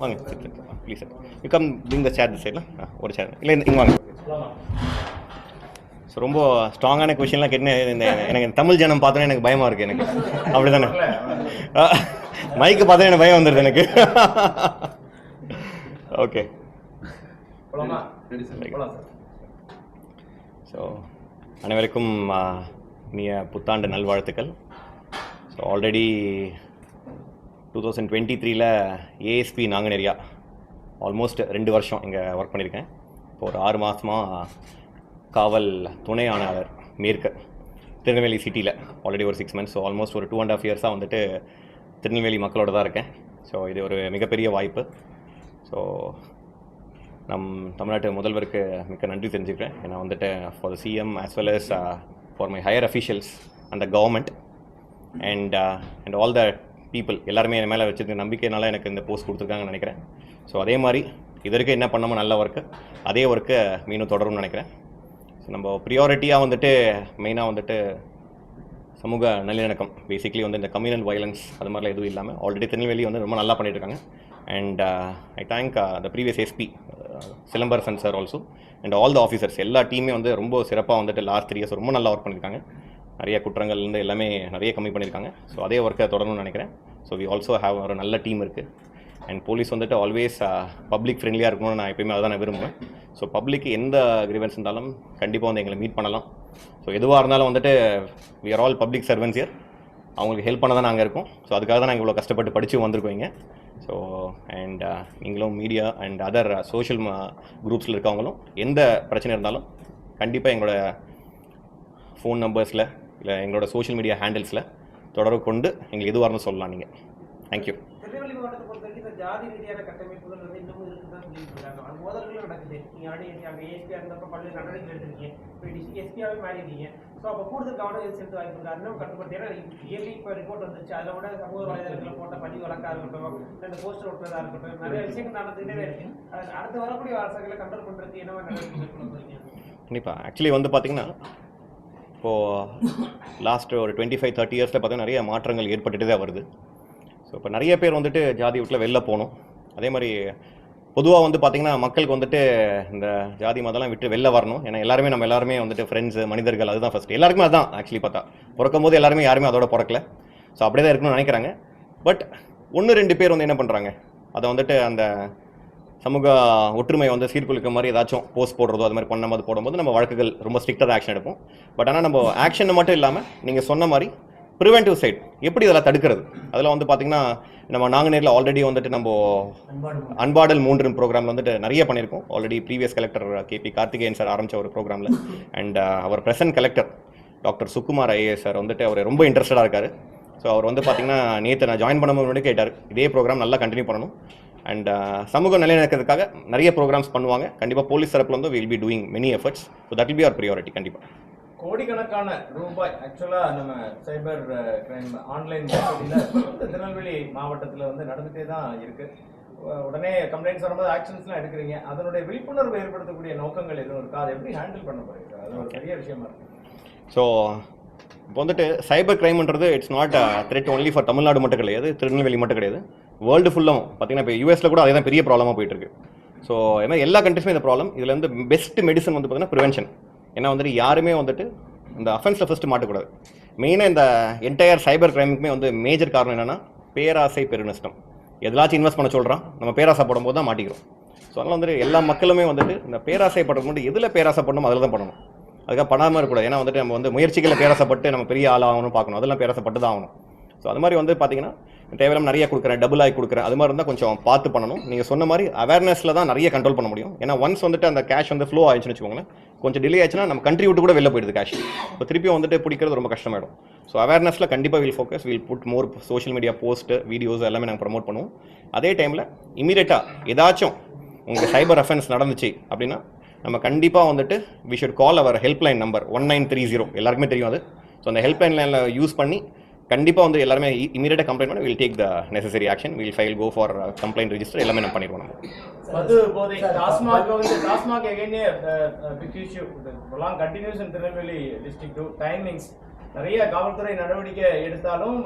வாங்க please sir you come bring the chair சைடில் ஒரு சேர் இல்லை இங்கே வாங்க. ஸோ ரொம்ப ஸ்ட்ராங்கான கொஷின்லாம் கேட்டு இந்த எனக்கு தமிழ் ஜனம் பார்த்தோன்னே எனக்கு பயமாக இருக்குது எனக்கு. அப்படி தானே மைக்கு பார்த்தா எனக்கு பயம் வந்துடுது எனக்கு. ஓகே ஸோ அனைவருக்கும் இனிய புத்தாண்டு நல்வாழ்த்துக்கள். ஸோ ஆல்ரெடி 2023 ஏஎஸ்பி நாங்குநேரியா ஆல்மோஸ்ட் 2 வருஷம் இங்கே ஒர்க் பண்ணியிருக்கேன். இப்போ ஒரு 6 மாதமாக காவல் துணை ஆணையாளர் மேற்கு திருநெல்வேலி சிட்டியில் ஆல்ரெடி ஒரு 6 months. ஸோ ஆல்மோஸ்ட் ஒரு 2.5 years வந்துட்டு திருநெல்வேலி மக்களோட தான் இருக்கேன். ஸோ இது ஒரு மிகப்பெரிய வாய்ப்பு. ஸோ நம் தமிழ்நாட்டு முதல்வருக்கு மிக்க நன்றி தெரிஞ்சுக்கிறேன். ஏன்னா வந்துட்டு for the CM as well as for my higher officials அந்த government and all the people எல்லாருமே என் மேலே வச்சுருக்க நம்பிக்கையினால எனக்கு இந்த போஸ்ட் கொடுத்துருக்காங்கன்னு நினைக்கிறேன். ஸோ அதே மாதிரி இதற்கு என்ன பண்ணமோ நல்ல ஒர்க்கு அதே ஒர்க்கு மீண்டும் தொடரும்னு நினைக்கிறேன். ஸோ நம்ம ப்ரியாரிட்டியாக வந்துட்டு மெயினாக வந்துட்டு சமூக நல்லிணக்கம் பேசிக்லி வந்து இந்த கம்யூனல் வயலன்ஸ் அது மாதிரிலாம் எதுவும் இல்லாமல் ஆல்ரெடி திருநெல்வேலி வந்து ரொம்ப நல்லா பண்ணிகிட்ருக்காங்க. And I thank the previous SP Silambarasan sir also and all the officers எல்லா டீமே வந்து ரொம்ப சிறப்பாக வந்துட்டு லாஸ்ட் 3 years ரொம்ப நல்லா ஒர்க் பண்ணியிருக்காங்க. நிறைய குற்றங்கள்லேருந்து எல்லாமே நிறைய கம்மி பண்ணியிருக்காங்க. ஸோ அதே ஒர்க்கை தொடரணும்னு நினைக்கிறேன். ஸோ வி ஆல்சோ ஹேவ் ஒரு நல்ல டீம் இருக்குது. அண்ட் போலீஸ் வந்துட்டு ஆல்வேஸ் பப்ளிக் ஃப்ரெண்ட்லியாக இருக்கணும்னு நான் எப்பயுமே அதை நான் விரும்புவேன். ஸோ பப்ளிக் எந்த கிரீவன்ஸ் இருந்தாலும் கண்டிப்பாக வந்து எங்களை மீட் பண்ணலாம். ஸோ எதுவாக இருந்தாலும் வந்துட்டு we are all public servants here. அவங்களுக்கு ஹெல்ப் பண்ண தான் நாங்கள் இருக்கோம். ஸோ அதுக்காக தான் நாங்கள் இவ்வளோ கஷ்டப்பட்டு படித்து வந்திருக்கோம் இங்கே. ஸோ அண்ட் நீங்களும் மீடியா அண்ட் அதர் சோஷியல் குரூப்ஸில் இருக்கவங்களும் எந்த பிரச்சனை இருந்தாலும் கண்டிப்பாக எங்களோட ஃபோன் நம்பர்ஸில் இல்லை எங்களோட சோஷியல் மீடியா ஹேண்டில்ஸில் தொடர்பு கொண்டு எங்களுக்கு எதுவாக இருந்தாலும் சொல்லலாம். நீங்கள் தேங்க்யூ. திருநெல்வேலி மாவட்டத்தை பொறுத்த வரைக்கும் இந்த ஜாதி ரீதியான கட்டமைப்புகள் வந்து இன்னமும் இருக்குதான் சொல்லிட்டு இருக்காங்க. அது மோதல்களும் நடக்குது. நீங்கள் ஆல்ரெடி அங்கே ஏஎஸ்பியாக இருந்தப்போ பல்வேறு நடவடிக்கை எடுத்திருக்கீங்க. இப்போ டிஸ்ட்ரிக்ட் எஸ்பியாகவே மாறிடுறீங்க. ஸோ அப்போ கூடுதல் கவனம் எது செலுத்த வாய்ப்பு இருக்குது? இன்னும் கட்டுப்படுத்தி ஏன்னா இயர்லி இப்போ ரிப்போர்ட் வந்துச்சு. அதில் விட சமூக வலைதளங்களில் போட்ட பதிவு வழக்காக இருக்கட்டும், ரெண்டு போஸ்டர் ஒட்டுறதாக இருக்கட்டும், நிறைய விஷயங்கள் நடந்துகிட்டே இருக்கு. அடுத்து வரக்கூடிய அரசுகளை கண்ட்ரோல் பண்ணுறதுக்கு என்ன நடவடிக்கை மேற்கொள்ள போறீங்க? கண்டிப்பாக ஆக்சுவலி வந்து பார்த்திங்கன்னா இப்போது லாஸ்ட்டு ஒரு 25-30 years பார்த்தீங்கன்னா நிறைய மாற்றங்கள் ஏற்பட்டுட்டு தான் வருது. ஸோ இப்போ நிறைய பேர் வந்துட்டு ஜாதி வீட்டில் வெளில போகணும். அதே மாதிரி பொதுவாக வந்து பார்த்திங்கன்னா மக்களுக்கு வந்துட்டு இந்த ஜாதி மதம்லாம் விட்டு வெளில வரணும். ஏன்னா நம்ம எல்லாருமே வந்துட்டு ஃப்ரெண்ட்ஸு மனிதர்கள் அதுதான் ஃபஸ்ட்டு எல்லாருக்குமே அதுதான் ஆக்சுவலி பார்த்தா பிறக்கும் போது யாருமே அதோட பிறக்கல. ஸோ அப்படியே தான் இருக்கணும்னு நினைக்கிறாங்க. பட் 1-2 பேர் வந்து என்ன பண்ணுறாங்க, அதை வந்துட்டு அந்த சமூக ஒற்றுமை வந்து சீர்குலைக்க மாதிரி ஏதாச்சும் போஸ்ட் போடுறதோ அது மாதிரி பண்ணும்போது போடும்போது நம்ம வழக்குகள் ரொம்ப ஸ்ட்ரிக்டாக ஆக்ஷன் எடுப்போம். பட் ஆனால் நம்ம ஆக்ஷன் மட்டும் இல்லாமல் நீங்கள் சொன்ன மாதிரி ப்ரிவென்டிவ் சைட் எப்படி இதெல்லாம் தடுக்கிறது, அதில் வந்து பார்த்திங்கன்னா நம்ம நாங்குநேரில் ஆல்ரெடி வந்துட்டு நம்ம அன்பாடல் 3 ப்ரோக்ராமில் வந்துட்டு நிறைய பண்ணியிருக்கோம். Already previous collector KP Karthikeyan sir ஆரம்பித்த ஒரு ப்ரோக்ராமில் அண்ட் அவர் present collector doctor Sukumar IAS sir வந்துட்டு அவர் ரொம்ப இன்ட்ரெஸ்டடாக இருக்கார். ஸோ அவர் வந்து பார்த்திங்கன்னா நேற்று நான் ஜாயின் பண்ணும்போது முன்னாடி கேட்டார் இதே ப்ரோக்ராம் நல்லா கண்டினியூ பண்ணணும் அண்ட் சமூக நல்லிணக்கத்துக்காக நிறைய ப்ரோக்ராம்ஸ் பண்ணுவாங்க. கண்டிப்பாக போலீஸ் தரப்பில் வந்து will be doing many efforts. So that will be our priority. கண்டிப்பாக கோடிக்கணக்கான ரூபாய் ஆக்சுவலாக நம்ம சைபர் கிரைம் ஆன்லைன் திருநெல்வேலி மாவட்டத்தில் வந்து நடந்துகிட்டே தான் இருக்குது. உடனே கம்ப்ளைண்ட்ஸ் வரும்போது ஆக்ஷன்ஸ்லாம் எடுக்கிறீங்க. அதனுடைய விழிப்புணர்வு ஏற்படுத்தக்கூடிய நோக்கங்கள் எதுவும் இருக்கா? அதை எப்படி ஹேண்டில் பண்ண போகிறீங்க? அது ஒரு பெரிய விஷயமா இருக்குது. ஸோ இப்போ வந்துட்டு சைபர் கிரைம்ன்றது it's not threat only for Tamil Nadu மட்டும் கிடையாது, திருநெல்வேலி மட்டும் கிடையாது, வேர்ல்டு ஃபுல்லாகவும் பார்த்தீங்கன்னா இப்போ யூஎஸில் கூட அதே தான் பெரிய ப்ராப்ளமாக போயிட்டுருக்கு. ஸோ ஏன்னா எல்லா கண்ட்ரிஸுமே இந்த ப்ராப்ளம். இதில் வந்து பெஸ்ட் மெடிசன் வந்து பார்த்தீங்கன்னா ப்ரிவென்ஷன். ஏன்னா வந்துட்டு யாருமே வந்துட்டு இந்த அஃபென்ஸில் ஃபஸ்ட்டு மாட்டக்கூடாது. மெயினாக இந்த என்டையர் சைபர் கிரைமுக்குமே வந்து மேஜர் காரணம் என்னென்னா பேராசை பெருநஷ்டம். எதாச்சும் இன்வெஸ்ட் பண்ண சொல்கிறான், நம்ம பேராசை போடும்போது தான் மாட்டிக்கிறோம். ஸோ அதனால் வந்துட்டு எல்லா மக்களுமே வந்துட்டு இந்த பேராசை படுறது மட்டும் எதில் பேராசை பண்ணணும் அதில் தான் பண்ணணும். அதுக்காக பண்ணாமல் இருக்கக்கூடாது. ஏன்னா வந்துட்டு நம்ம வந்து முயற்சிகளை பேராசைப்பட்டு நம்ம பெரிய ஆள் ஆகணும் பார்க்கணும், அதெல்லாம் பேராசைப்பட்டு தான் ஆகணும். ஸோ அது மாதிரி வந்து பார்த்தீங்கன்னா தேவையில்லாம நிறைய கொடுக்குறேன், டபுள் ஆகி கொடுக்குறேன், அது மாதிரி இருந்தால் கொஞ்சம் பார்த்து பண்ணணும். நீங்கள் சொன்ன மாதிரி அவேர்னஸில் தான் நிறைய கண்ட்ரோல் பண்ண முடியும். ஏன்னா ஒன்ஸ் வந்துட்டு அந்த கேஷ் வந்து ஃப்ளோ ஆயிடுச்சுன்னு வச்சுக்கோங்களேன், கொஞ்சம் டிலே ஆச்சுன்னா நம்ம கண்ட்ரி விட்டு கூட வெளில போயிடுது கேஷ். இப்போ திருப்பியும் வந்துட்டு பிடிக்கிறது ரொம்ப கஷ்டமாயிடும். ஸோ அவேர்னஸில் கண்டிப்பாக will focus, will put more social media post videos எல்லாமே நாங்கள் ப்ரமோட் பண்ணுவோம். அதே டைமில் இமீடியட்டாக ஏதாச்சும் உங்களுக்கு சைபர் அஃபென்ஸ் நடந்துச்சு அப்படின்னா நம்ம கண்டிப்பாக வந்துட்டு we should call our helpline number 1930. எல்லாருக்குமே தெரியும் அது. ஸோ அந்த ஹெல்ப்லைன் லைனில் யூஸ் பண்ணி கண்டிப்பாக வந்து எல்லாருமே இமீடியட்டாக கம்ப்ளைண்ட் பண்ணி will take the necessary action, will file go for complaint register எல்லாமே நம்ம பண்ணிடுவோம். TASMAC again a big issue. The prolonged continues in Tirunelveli district to timings. நிறைய காவல்துறை நடவடிக்கை எடுத்தாலும்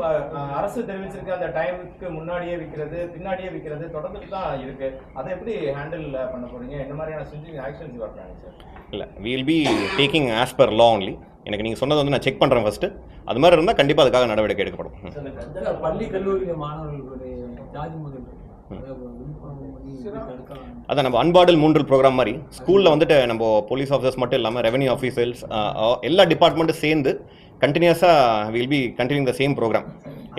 அரசு தெரிவிச்சிருக்க அந்த டைமுக்கு முன்னாடியே விற்கிறது, பின்னாடியே விற்கிறது தொடர்ந்துட்டு தான் இருக்கு. அதை எப்படி ஹேண்டில் பண்ண போறீங்க? என்ன மாதிரியான ஸ்விட்சிங் ஆக்ஷன்ஸ் வரலாம் சார்? இல்லை, will be taking as per law only. எனக்கு நீங்கள் சொன்னது வந்து நான் செக் பண்ணுறேன் ஃபஸ்ட்டு. அது மாதிரி இருந்தால் கண்டிப்பாக அதுக்காக நடவடிக்கை எடுக்கப்படும். பள்ளி கல்லூரி மாணவர்களுடைய ஜாதி முதல் அதான் நம்ம அன்பார்டல் மூன்றல் ப்ரோக்ராம் மாதிரி ஸ்கூலில் வந்துட்டு நம்ம போலீஸ் ஆஃபீஸர்ஸ் மட்டும் இல்லாமல் ரெவன்யூ ஆஃபீஸர்ஸ் எல்லா டிபார்ட்மெண்ட்டும் சேர்ந்து கண்டினியூஸாக will be continuing the same programme.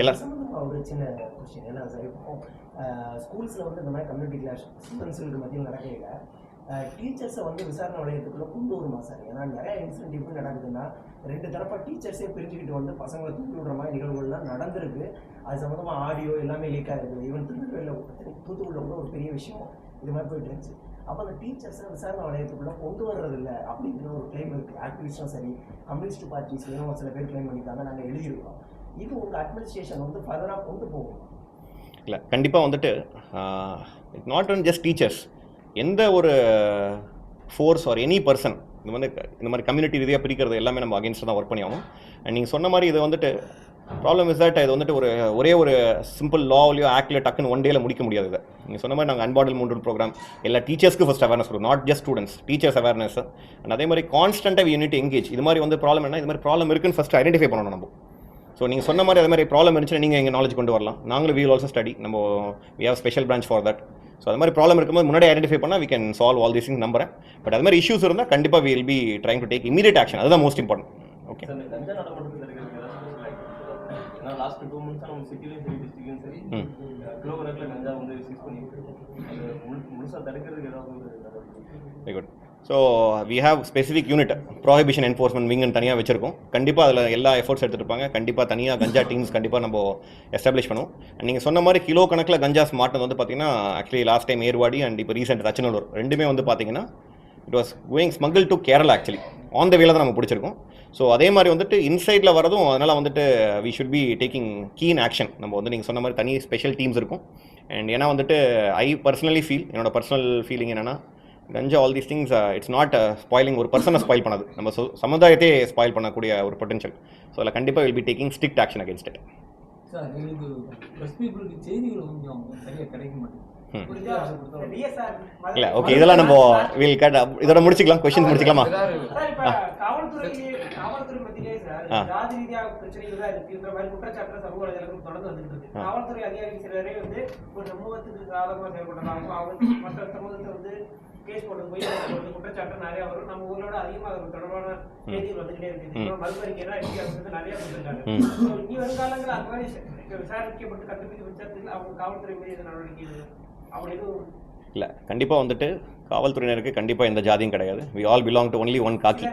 எல்லாம் ஒரு சின்ன கொஸ்டின் என்ன சார், இப்போ ஸ்கூல்ஸில் வந்து இந்த மாதிரி கம்யூனிட்டி கிளாஸ் ஸ்டூடெண்ட்ஸுக்கு மத்தியில் நடக்கையில் டீச்சர்ஸை வந்து விசாரணை வளையத்துக்குள்ளே கொண்டு வருமா சார்? ஏன்னா நிறைய இன்சிடென்ட் எப்படி நடக்குதுன்னா, ரெண்டு தரப்பாக டீச்சர்ஸே பிரிஞ்சுக்கிட்டு வந்து பசங்களை தூக்கி விடுற மாதிரி நிகழ்வுகள்லாம் நடந்திருக்கு. அது சம்மந்தமாக ஆடியோ எல்லாமே லீக்காக இருக்குது. ஈவன் தூத்துக்குடியில் கூட ஒரு பெரிய விஷயம் இது மாதிரி போயிட்டு இருந்துச்சு. அப்போ அந்த டீச்சர்ஸை விசாரணை வளையத்துக்குள்ளே கொண்டு வர்றதில்லை அப்படிங்கிற ஒரு கிளைம் இருக்குது. ஆக்டிவிஸ்டும் சரி, கம்யூனிஸ்ட் பார்ட்டிஸ்லையும் சில பேர் கிளைம் பண்ணியிருக்காங்க. நாங்கள் எழுதியிருக்கோம். இது உங்கள் அட்மினிஸ்ட்ரேஷன் வந்து ஃபர்தராக கொண்டு போகும்? இல்லை, கண்டிப்பாக வந்துட்டு it not one just teachers, எந்த ஒரு ஃபோர்ஸ் ஆர் எனி பர்சன் இது வந்து இந்த மாதிரி கம்யூனிட்டி ரீதியாக பிரிக்கிறது எல்லாமே நம்ம அகேன்ஸ்ட் தான் ஒர்க் பண்ணி ஆகும். அண்ட் நீங்கள் சொன்ன மாதிரி இது வந்துட்டு ப்ராப்ளம் இஸ் தட் இது வந்துட்டு ஒரே ஒரு சிம்பிள் லாவிலையோ ஆக்டில் டக்குன்னு ஒன் டேல முடிக்க முடியாது. இதை நீங்கள் சொன்ன மாதிரி நாங்கள் அன்பார்டல் மூன்றல் ப்ரோக்ராம் எல்லா டீச்சர்ஸ்க்கு ஃபஸ்ட் அவேர்னஸ் கொடுக்கும், not just students, teachers awareness. And அதே மாதிரி கான்ஸ்டன்ட்டாக யூனிட் எங்கேஜ். இது மாதிரி வந்து ப்ராப்ளம் என்ன, இது மாதிரி ப்ராப்ளம் இருக்குன்னு ஃபஸ்ட் ஐடென்டிஃபை பண்ணணும் நம்ம. ஸோ நீங்கள் சொன்ன மாதிரி அது மாதிரி ப்ராப்ளம் இருந்துச்சுன்னா நீங்கள் எங்கள் நாலேஜ் கொண்டு வரலாம். நாங்களும் வி வில் ஆல்சோ ஸ்டடி, நம்ம we have special branch for that. So அது மாதிரி ப்ராப்ளம் இருக்கும்போது முன்னாடி ஐடென்டிஃபை பண்ணால் we can solve all these things நம்புறேன். பட் அது மாதிரி இஷ்யூஸ் இருந்தால் கண்டிப்பாக we will be trying to take immediate action. அதுதான் மோஸ்ட் இம்பார்ட்டன்ட். ஓகே, லாஸ்ட் 2 மந்த்ஸா நம்ம சிட்டிலயும் சரி டிஸ்ட்ரிக்ட்லயும் சரி கிலோகிராம்ல கஞ்சா வந்து சீஸ் பண்ணிட்டு முழுசா தடுக்கிறதுக்கு ஏதாவது very good. So we have specific unit prohibition enforcement விங்னு தனியாக வச்சிருக்கோம். கண்டிப்பாக அதில் எல்லா எஃபோர்ட்ஸ் எடுத்துருப்பாங்க. கண்டிப்பாக தனியாக கஞ்சா டீம்ஸ் கண்டிப்பாக நம்ம எஸ்டாப்ளிஷ் பண்ணுவோம். நீங்கள் சொன்ன மாதிரி கிலோ கணக்கில் கஞ்சாஸ் மாட்டினது வந்து பார்த்தீங்கன்னா actually last time Ervadi and இப்போ ரீசெண்ட் தச்சநல்லூர் ரெண்டுமே வந்து பார்த்தீங்கன்னா it was going smuggle to Kerala. Actually on the வேல தான் நம்ம பிடிச்சிருக்கோம். ஸோ அதே மாதிரி வந்துட்டு இன்சைடில் வரதும் அதனால் வந்துட்டு we should be taking keen action. நம்ம வந்து நீங்கள் சொன்ன மாதிரி தனி ஸ்பெஷல் டீம்ஸ் இருக்கும். அண்ட் ஏன்னா வந்துட்டு ஐ பர்சனலி ஃபீல், என்னோட பர்சனல் ஃபீலிங் என்னென்னா, ganja all these things it's not spoiling ஒரு பர்சனை ஸ்பாயில் பண்ணது, நம்ம சமுதாயத்தையே ஸ்பாயில் பண்ணக்கூடிய ஒரு பொட்டன்ஷியல். ஸோ அதில் கண்டிப்பாக will be taking strict action against it. Sir, எங்களுக்கு ப்ரெஸ் பீப்புளுக்கு செய்திகள் கொஞ்சம் சரியாக கிடைக்க மாட்டேங்குது. இல்லை, ஓகே, இதெல்லாம் நம்ம வில் கட் இதோட முடிச்சுக்கலாம். கொஸ்டின் முடிச்சுக்கலாமா? காவல்துறை மத்தியிலே சார் ஜாதி ரீதியாக பிரச்சனைகள் தான் இருக்குன்ற மாதிரி குற்றச்சாட்டு சமூக வலைதளங்கள் தொடர்ந்து வந்துட்டு இருக்கு. காவல்துறை அதிகாரிகள் சிலரே வந்து ஒரு சமூகத்துக்கு சாதகமாக செயல்படுறாங்க, அவங்க மற்ற சமூகத்தை வந்து கேஸ் போட்டு போய் குற்றச்சாட்டு நிறைய வரும். நம்ம ஊரோட அதிகமாக அது தொடர்பான செய்திகள் வந்துகிட்டே இருக்குது. மறுபடியும் வந்து நிறைய கொடுத்துருக்காங்க. இனி வருங்காலங்கள் அந்த மாதிரி விசாரிக்கப்பட்டு கண்டுபிடிக்க பட்சத்தில் அவங்க காவல்துறை மீது எது நடவடிக்கை அப்படி எதுவும் இல்லை, கண்டிப்பாக வந்துட்டு காவல்துறையினருக்கு கண்டிப்பாக எந்த ஜாதியும் கிடையாது. We all belong to only one khaki.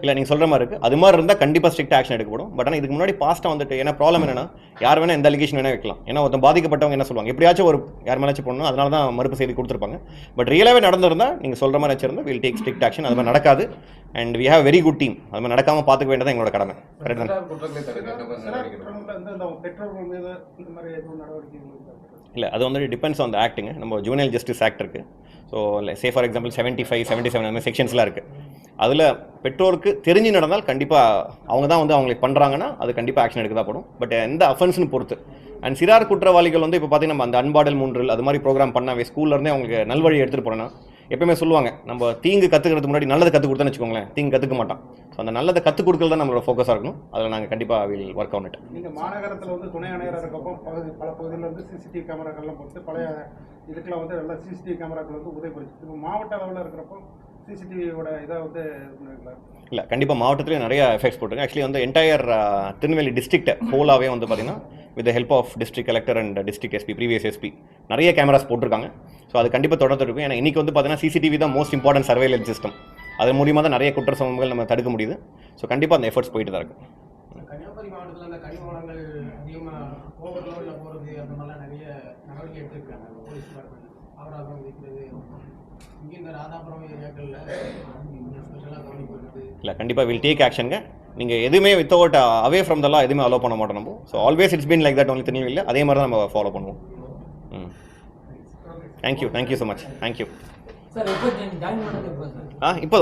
இல்லை, நீங்கள் சொல்கிற மாதிரி இருக்குது. அது மாதிரி இருந்தால் கண்டிப்பாக ஸ்ட்ரிக்ட் ஆக்ஷன் எடுக்கப்படும். பட் ஆனால் இதுக்கு முன்னாடி பாஸ்ட்டாக வந்துட்டு ஏன்னா ப்ராப்ளம் என்னன்னா, யார் வேணால் எந்த அலிகேஷன் வேணால் வைக்கலாம். ஏன்னா ஒருத்தன் பாதிக்கப்பட்டவங்க என்ன சொல்லுவாங்க, எப்படியாச்சும் ஒரு யார் மேலாச்சும் போடணும், அதனால தான் மறுப்பு செய்தி கொடுத்துருப்பாங்க. பட் ரியலாகவே நடந்திருந்தால் நீங்கள் சொல்கிற மாதிரி வச்சிருந்தா வில் டேக் ஸ்ட்ரிக்ட் ஆக்ஷன். அது மாதிரி நடக்காது. And we have very good team. அது மாதிரி நடக்காமல் பார்த்துக்க வேண்டியது எங்களோட கடமை. கரெக்ட் தான். இல்லை, அது வந்துட்டு டிபெண்ட்ஸ் ஆன் த ஆக்டுங்க. நம்ம ஜூனியல் ஜஸ்டிஸ் ஆக்ட் இருக்குது. ஸோ சே ஃபார் எக்ஸாம்பிள் 75, 77 அந்த மாதிரி செக்ஷன்ஸ்லாம் இருக்குது. அதில் பெற்றோருக்கு தெரிஞ்சு நடந்தால் கண்டிப்பாக அவங்க தான் வந்து அவங்களுக்கு பண்ணுறாங்கன்னா அது கண்டிப்பாக ஆக்ஷன் எடுக்க தான் படும். பட் எந்த அஃபென்ஸ்னு பொறுத்து. அண்ட் சிறார் குற்றவாளிகள் வந்து இப்போ பார்த்தீங்கன்னா நம்ம அந்த அன்பார்டல் மூன்றல் அது மாதிரி ப்ரோக்ராம் பண்ணாவே ஸ்கூல்லேருந்தே அவங்களுக்கு நல்வழி எடுத்துகிட்டு போனோன்னா எப்பவுமே சொல்லுவாங்க, நம்ம தீங்கு கற்றுக்கிறதுக்கு முன்னாடி நல்லதை கற்றுக் கொடுத்தோன்னு வச்சுக்கோங்களேன், தீங்கு கற்றுக்க மாட்டான். ஸோ அந்த நல்லதை கற்றுக் கொடுக்கறது தான் நம்மளோட ஃபோக்கஸாக இருக்கணும். அதில் நாங்கள் கண்டிப்பாக வில் ஒர்க் ஆன் இட். நீங்கள் மாநகரத்தில் வந்து துணை ஆணையராக இருக்கப்போ பல பகுதியில் வந்து சிசிடிவி கேமராக்கள்லாம் போட்டு பழைய இதுக்கெல்லாம் வந்து எல்லா சிசிடிவி கேமராக்கள் வந்து உதவிப்படுச்சு. இப்போ மாவட்ட அளவில் இருக்கிறப்போ சிசிடிவியோட இதை வந்து இல்லை, கண்டிப்பாக மாவட்டத்துலேயும் நிறைய எஃபெக்ட்ஸ் போட்டுருக்கு. ஆக்சுவலி வந்து என்டையர் திருநெல்வேலி டிஸ்ட்ரிக்ட் ஹோலாகவே வந்து பார்த்திங்கன்னா with help of district collector and district SP, previous SP நிறைய கேமராஸ் போட்டிருக்காங்க. ஸோ அது கண்டிப்பாக தொடர்ந்து இருக்கும். ஏன்னா இன்றைக்கி வந்து பார்த்தீங்கன்னா சிசிடிவி தான் மோஸ்ட் இம்பார்ட்டன்ட் சர்வேலன்ஸ் சிஸ்டம். அது மூலியமாக தான் நிறைய குற்ற சம்பவங்கள் நம்ம தடுக்க முடியுது. ஸோ கண்டிப்பாக அந்த எஃபர்ட்ஸ் போயிட்டு தான் இருக்குது. கன்னியாகுமரி மாவட்டத்தில் அந்த கனிமவளங்கள் அதிகமாக ஓவர்லோடில் போகிறது அந்த மாதிரிலாம் நிறைய நடவடிக்கை எடுத்துருக்காங்க போலீஸ் டிபார்ட்மெண்ட். அபராதம் விதிக்கிறது இங்கே இந்த ராதாபுரம் ஏரியாக்களில் ஸ்பெஷலாக கவனிக்கிறது. இல்லை, கண்டிப்பாக வில் டேக் ஆக்ஷனுங்க. நீங்கள் எதுவுமே வித்தவுட் அவே ஃப்ரம் த லா எதுவுமே அலோவ் பண்ண மாட்டோம் நம்ம. So always it's been like that only திருநெல்வேலியில். அதே மாதிரி தான் நம்ம ஃபாலோ பண்ணுவோம். Thank you so much. Thank you sir. எப்போ ஜாயின் பண்ணது எப்போ சார்? இப்போ